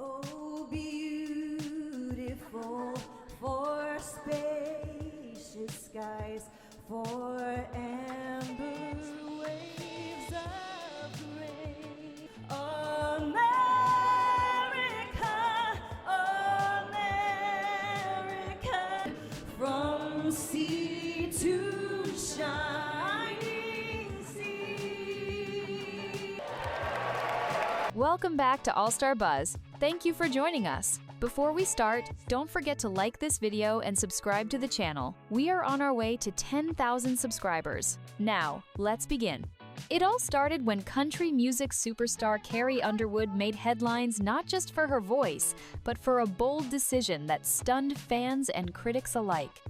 Oh, beautiful for spacious skies, for amber waves of grain. America, America, from sea to shining sea. Welcome back to AllStarBuzz. Thank you for joining us. Before we start, don't forget to like this video and subscribe to the channel. We are on our way to 10,000 subscribers. Now, let's begin. It all started when country music superstar Carrie Underwood made headlines not just for her voice, but for a bold decision that stunned fans and critics alike.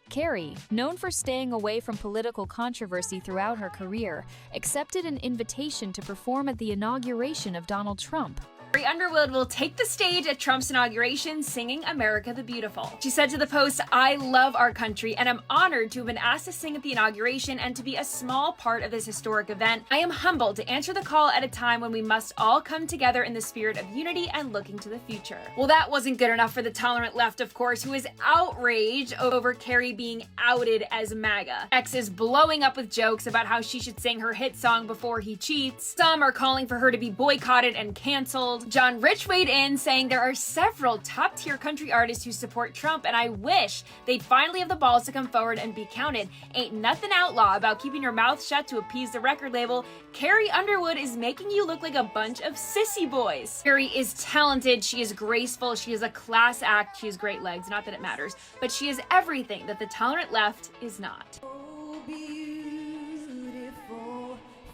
Carrie, known for staying away from political controversy throughout her career, accepted an invitation to perform at the inauguration of Donald Trump. Carrie Underwood will take the stage at Trump's inauguration singing America the Beautiful. She said to the Post, "I love our country and I'm honored to have been asked to sing at the inauguration and to be a small part of this historic event. I am humbled to answer the call at a time when we must all come together in the spirit of unity and looking to the future." Well, that wasn't good enough for the tolerant left, of course, who is outraged over Carrie being outed as MAGA. X is blowing up with jokes about how she should sing her hit song Before He Cheats. Some are calling for her to be boycotted and canceled. John Rich weighed in, saying there are several top-tier country artists who support Trump, and I wish they'd finally have the balls to come forward and be counted. Ain't nothing outlaw about keeping your mouth shut to appease the record label. Carrie Underwood is making you look like a bunch of sissy boys. Carrie is talented, she is graceful, she is a class act, she has great legs, not that it matters, but she is everything that the tolerant left is not. Oh, beautiful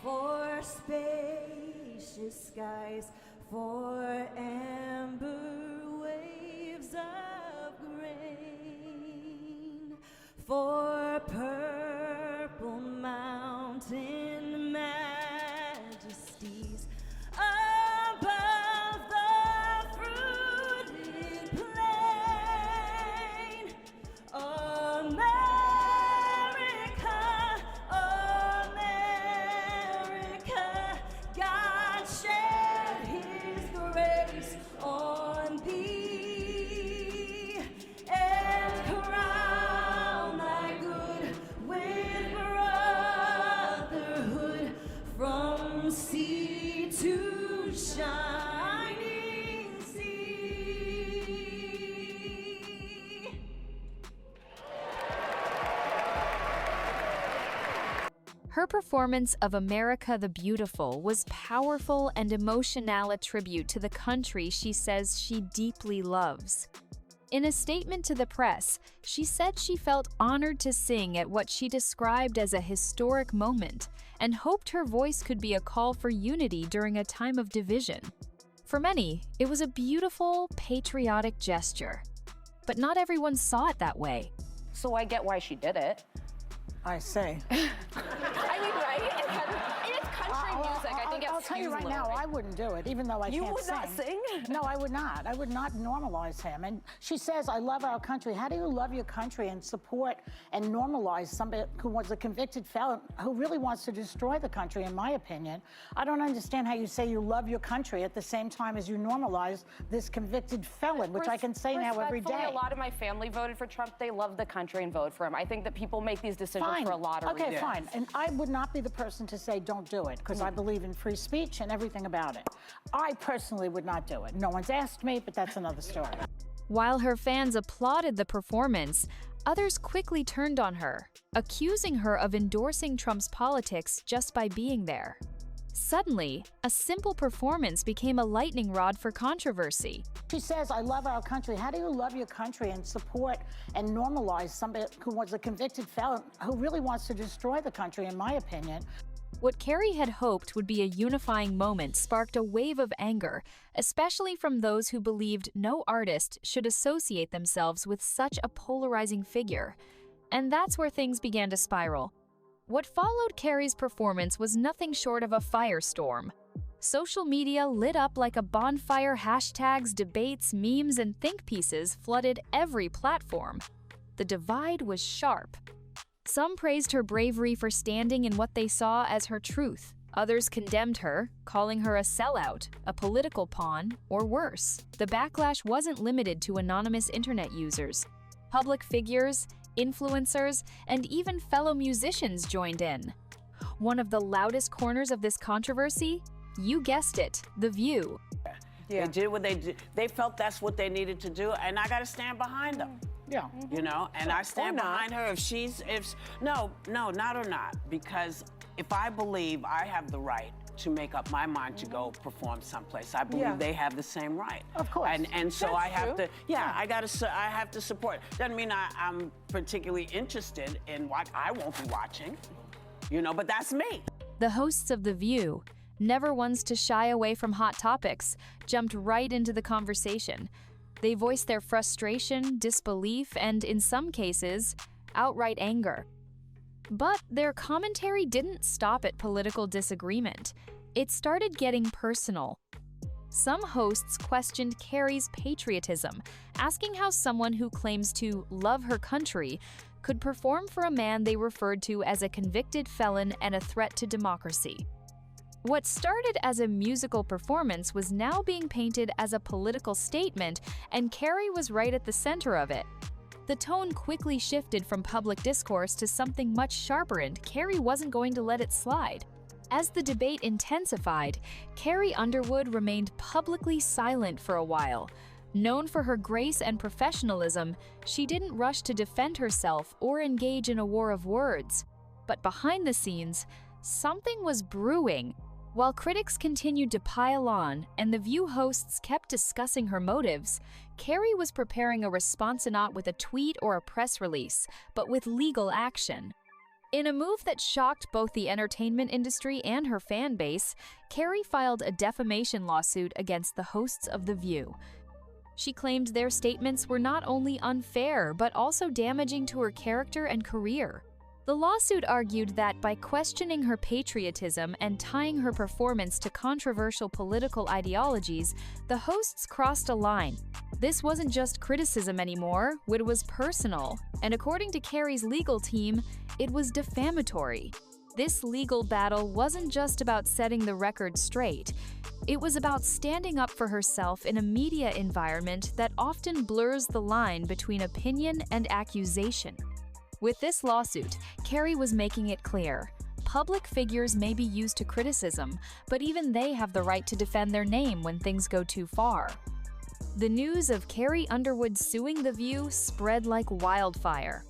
for spacious skies, for amber waves of grain, for purple mountain majesties above the fruited plain. America, America, God shed His grace on thee and crown thy good with brotherhood from sea to shining sea. Her performance of America the Beautiful was powerful and emotional, a tribute to the country she says she deeply loves. In a statement to the press, she said she felt honored to sing at what she described as a historic moment and hoped her voice could be a call for unity during a time of division. For many, it was a beautiful, patriotic gesture. But not everyone saw it that way. So I get why she did it. I say. I mean, right? It's country music. I think I'll tell you right now, I wouldn't do it, even though I You can't would not sing? No, I would not. I would not normalize him. And she says, I love our country. How do you love your country and support and normalize somebody who was a convicted felon who really wants to destroy the country, in my opinion? I don't understand how you say you love your country at the same time as you normalize this convicted felon, which I can say now every day. A lot of my family voted for Trump. They love the country and vote for him. I think that people make these decisions Fine. for a lot of reasons. Okay, fine. And I would not be the person to say don't do it, because I believe in free speech and everything about it. I personally would not do it. No one's asked me, but that's another story. While her fans applauded the performance, others quickly turned on her, accusing her of endorsing Trump's politics just by being there. Suddenly, a simple performance became a lightning rod for controversy. She says, I love our country. How do you love your country and support and normalize somebody who was a convicted felon who really wants to destroy the country, in my opinion? What Carrie had hoped would be a unifying moment sparked a wave of anger, especially from those who believed no artist should associate themselves with such a polarizing figure. And that's where things began to spiral. What followed Carrie's performance was nothing short of a firestorm. Social media lit up like a bonfire. Hashtags, debates, memes, and think pieces flooded every platform. The divide was sharp. Some praised her bravery for standing in what they saw as her truth, Others condemned her, calling her a sellout, a political pawn, or worse. The backlash wasn't limited to anonymous internet users. Public figures, influencers, and even fellow musicians joined in. One of the loudest corners of this controversy? You guessed it, The View. Yeah. They did what they did. They felt that's what they needed to do, and I got to stand behind them. Yeah. You know, and I stand behind her no, not or not, because if I believe I have the right to make up my mind to go perform someplace, I believe they have the same right. Of course. And so That's I have true. to, I have to support. Doesn't mean I'm particularly interested in what I won't be watching, you know, but that's me. The hosts of The View, never ones to shy away from hot topics, jumped right into the conversation. They voiced their frustration, disbelief, and in some cases, outright anger. But their commentary didn't stop at political disagreement. It started getting personal. Some hosts questioned Carrie's patriotism, asking how someone who claims to love her country could perform for a man they referred to as a convicted felon and a threat to democracy. What started as a musical performance was now being painted as a political statement, and Carrie was right at the center of it. The tone quickly shifted from public discourse to something much sharper, and Carrie wasn't going to let it slide. As the debate intensified, Carrie Underwood remained publicly silent for a while. Known for her grace and professionalism, she didn't rush to defend herself or engage in a war of words. But behind the scenes, something was brewing. While critics continued to pile on and The View hosts kept discussing her motives, Carrie was preparing a response not with a tweet or a press release, but with legal action. In a move that shocked both the entertainment industry and her fan base, Carrie filed a defamation lawsuit against the hosts of The View. She claimed their statements were not only unfair, but also damaging to her character and career. The lawsuit argued that by questioning her patriotism and tying her performance to controversial political ideologies, the hosts crossed a line. This wasn't just criticism anymore, it was personal, and according to Carrie's legal team, it was defamatory. This legal battle wasn't just about setting the record straight. It was about standing up for herself in a media environment that often blurs the line between opinion and accusation. With this lawsuit, Carrie was making it clear. Public figures may be used to criticism, but even they have the right to defend their name when things go too far. The news of Carrie Underwood suing The View spread like wildfire.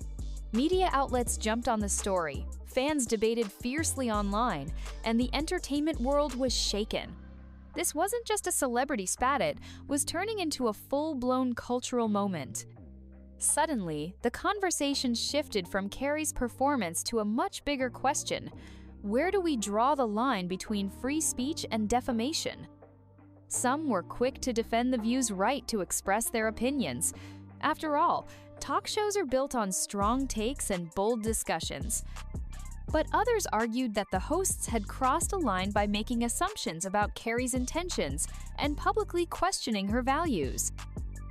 Media outlets jumped on the story, fans debated fiercely online, and the entertainment world was shaken. This wasn't just a celebrity spat, it was turning into a full-blown cultural moment. Suddenly, the conversation shifted from Carrie's performance to a much bigger question. Where do we draw the line between free speech and defamation? Some were quick to defend The View's right to express their opinions. After all, talk shows are built on strong takes and bold discussions. But others argued that the hosts had crossed a line by making assumptions about Carrie's intentions and publicly questioning her values.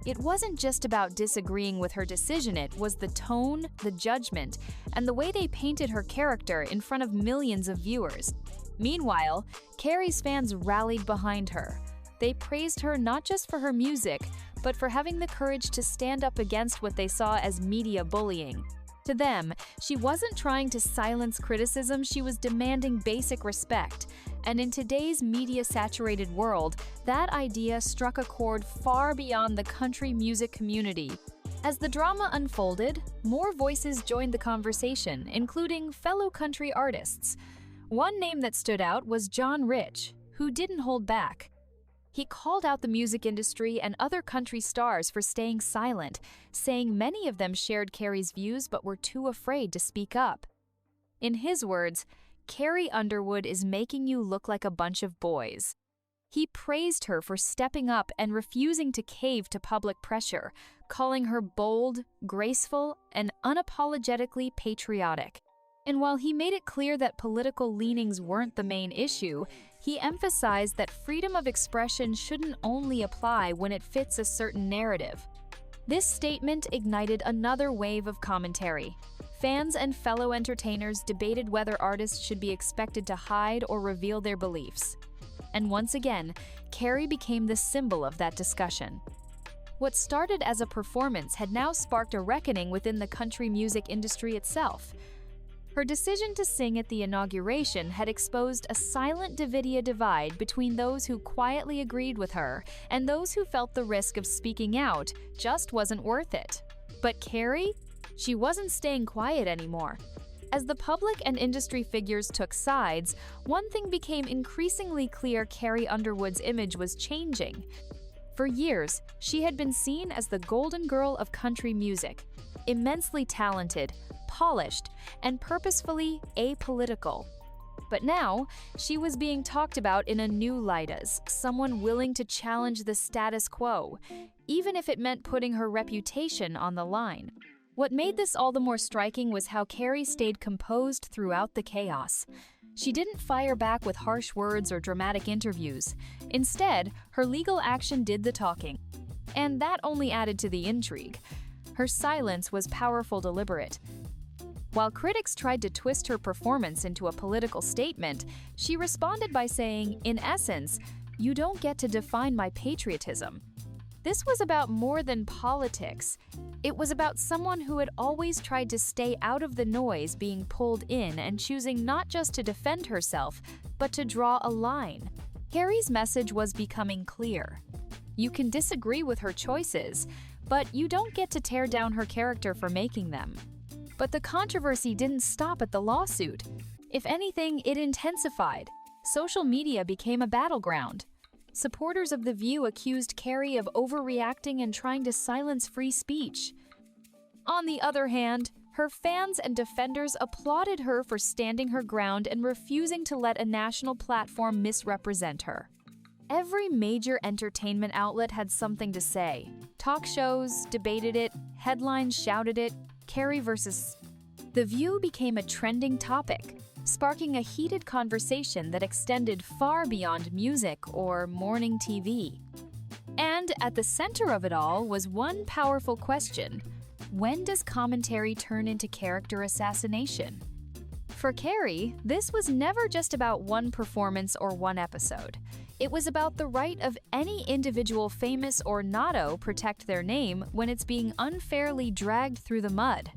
It wasn't just about disagreeing with her decision, it was the tone, the judgment, and the way they painted her character in front of millions of viewers. Meanwhile, Carrie's fans rallied behind her. They praised her not just for her music, but for having the courage to stand up against what they saw as media bullying. To them, she wasn't trying to silence criticism, she was demanding basic respect. And in today's media-saturated world, that idea struck a chord far beyond the country music community. As the drama unfolded, more voices joined the conversation, including fellow country artists. One name that stood out was John Rich, who didn't hold back. He called out the music industry and other country stars for staying silent, saying many of them shared Carrie's views but were too afraid to speak up. In his words, Carrie Underwood is making you look like a bunch of boys. He praised her for stepping up and refusing to cave to public pressure, calling her bold, graceful, and unapologetically patriotic. And while he made it clear that political leanings weren't the main issue, he emphasized that freedom of expression shouldn't only apply when it fits a certain narrative. This statement ignited another wave of commentary. fans and fellow entertainers debated whether artists should be expected to hide or reveal their beliefs. And once again, Carrie became the symbol of that discussion. What started as a performance had now sparked a reckoning within the country music industry itself. Her decision to sing at the inauguration had exposed a silent Davidia divide between those who quietly agreed with her and those who felt the risk of speaking out just wasn't worth it. But Carrie? She wasn't staying quiet anymore. As the public and industry figures took sides, one thing became increasingly clear: Carrie Underwood's image was changing. For years, she had been seen as the golden girl of country music, immensely talented, polished, and purposefully apolitical. But now, she was being talked about in a new light as someone willing to challenge the status quo, even if it meant putting her reputation on the line. What made this all the more striking was how Carrie stayed composed throughout the chaos. She didn't fire back with harsh words or dramatic interviews. Instead, her legal action did the talking. And that only added to the intrigue. Her silence was powerful, deliberate. While critics tried to twist her performance into a political statement, she responded by saying, in essence, "You don't get to define my patriotism." This was about more than politics. It was about someone who had always tried to stay out of the noise, being pulled in and choosing not just to defend herself, but to draw a line. Carrie's message was becoming clear. You can disagree with her choices, but you don't get to tear down her character for making them. But the controversy didn't stop at the lawsuit. If anything, it intensified. Social media became a battleground. Supporters of The View accused Carrie of overreacting and trying to silence free speech. On the other hand, her fans and defenders applauded her for standing her ground and refusing to let a national platform misrepresent her. Every major entertainment outlet had something to say. Talk shows debated it, headlines shouted it. Carrie versus The View became a trending topic, sparking a heated conversation that extended far beyond music or morning TV. And at the center of it all was one powerful question: when does commentary turn into character assassination? For Carrie, this was never just about one performance or one episode. It was about the right of any individual, famous or not, protect their name when it's being unfairly dragged through the mud.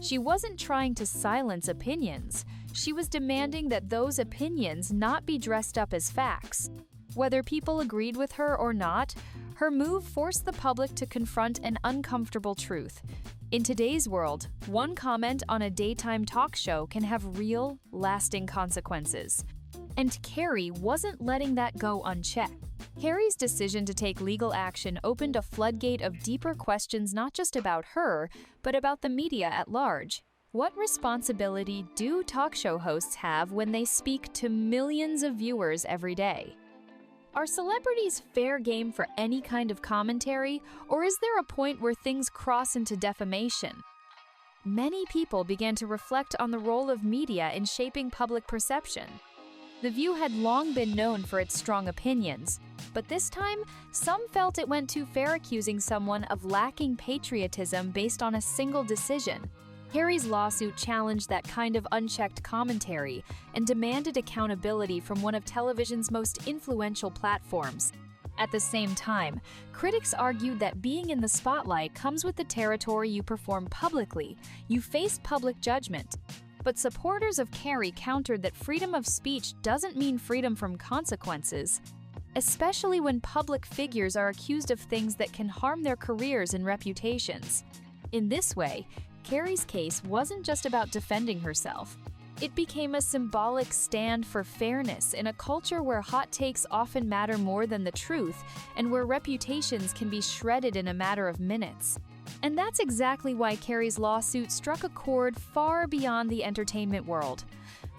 She wasn't trying to silence opinions. She was demanding that those opinions not be dressed up as facts. Whether people agreed with her or not, her move forced the public to confront an uncomfortable truth. In today's world, one comment on a daytime talk show can have real, lasting consequences. And Carrie wasn't letting that go unchecked. Carrie's decision to take legal action opened a floodgate of deeper questions, not just about her, but about the media at large. What responsibility do talk show hosts have when they speak to millions of viewers every day? Are celebrities fair game for any kind of commentary, or is there a point where things cross into defamation? Many people began to reflect on the role of media in shaping public perception. The View had long been known for its strong opinions, but this time, some felt it went too far, accusing someone of lacking patriotism based on a single decision. Carrie's lawsuit challenged that kind of unchecked commentary and demanded accountability from one of television's most influential platforms. At the same time, critics argued that being in the spotlight comes with the territory you perform publicly. You face public judgment. But supporters of Carrie countered that freedom of speech doesn't mean freedom from consequences, especially when public figures are accused of things that can harm their careers and reputations. In this way, Carrie's case wasn't just about defending herself. It became a symbolic stand for fairness in a culture where hot takes often matter more than the truth and where reputations can be shredded in a matter of minutes. And that's exactly why Carrie's lawsuit struck a chord far beyond the entertainment world.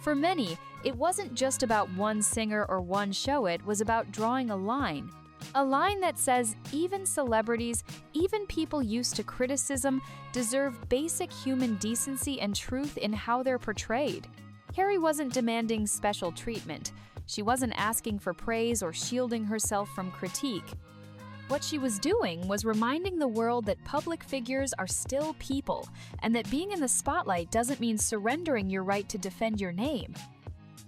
For many, it wasn't just about one singer or one show, it was about drawing a line. A line that says even celebrities, even people used to criticism, deserve basic human decency and truth in how they're portrayed. Carrie wasn't demanding special treatment. She wasn't asking for praise or shielding herself from critique. What she was doing was reminding the world that public figures are still people, and that being in the spotlight doesn't mean surrendering your right to defend your name.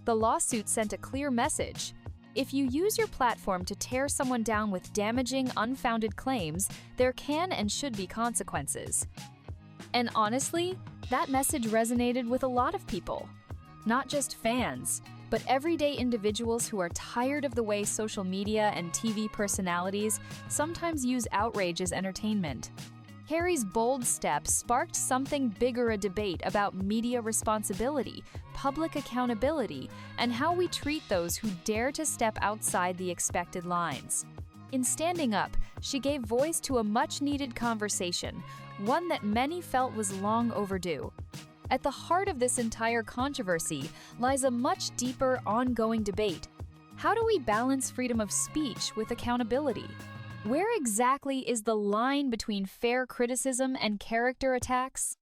The lawsuit sent a clear message. If you use your platform to tear someone down with damaging, unfounded claims, there can and should be consequences. And honestly, that message resonated with a lot of people. Not just fans, but everyday individuals who are tired of the way social media and TV personalities sometimes use outrage as entertainment. Carrie's bold step sparked something bigger, a debate about media responsibility, public accountability, and how we treat those who dare to step outside the expected lines. In standing up, she gave voice to a much-needed conversation, one that many felt was long overdue. At the heart of this entire controversy lies a much deeper, ongoing debate. How do we balance freedom of speech with accountability? Where exactly is the line between fair criticism and character attacks?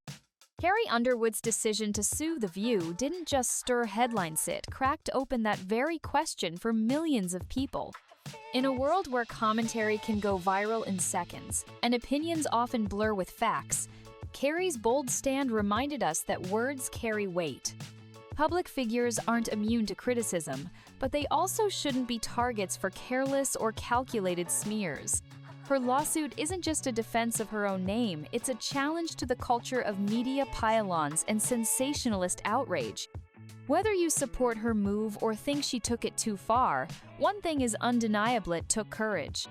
Carrie Underwood's decision to sue The View didn't just stir headlines, it cracked open that very question for millions of people. In a world where commentary can go viral in seconds, and opinions often blur with facts, Carrie's bold stand reminded us that words carry weight. Public figures aren't immune to criticism, but they also shouldn't be targets for careless or calculated smears. Her lawsuit isn't just a defense of her own name, it's a challenge to the culture of media pile-ons and sensationalist outrage. Whether you support her move or think she took it too far, one thing is undeniable: it took courage.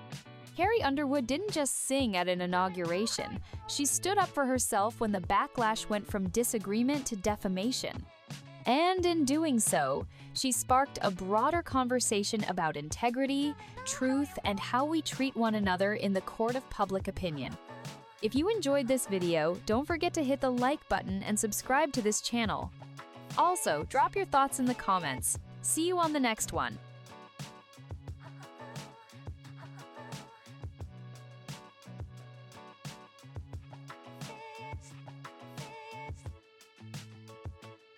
Carrie Underwood didn't just sing at an inauguration. She stood up for herself when the backlash went from disagreement to defamation. And in doing so, she sparked a broader conversation about integrity, truth, and how we treat one another in the court of public opinion. If you enjoyed this video, don't forget to hit the like button and subscribe to this channel. Also, drop your thoughts in the comments. See you on the next one.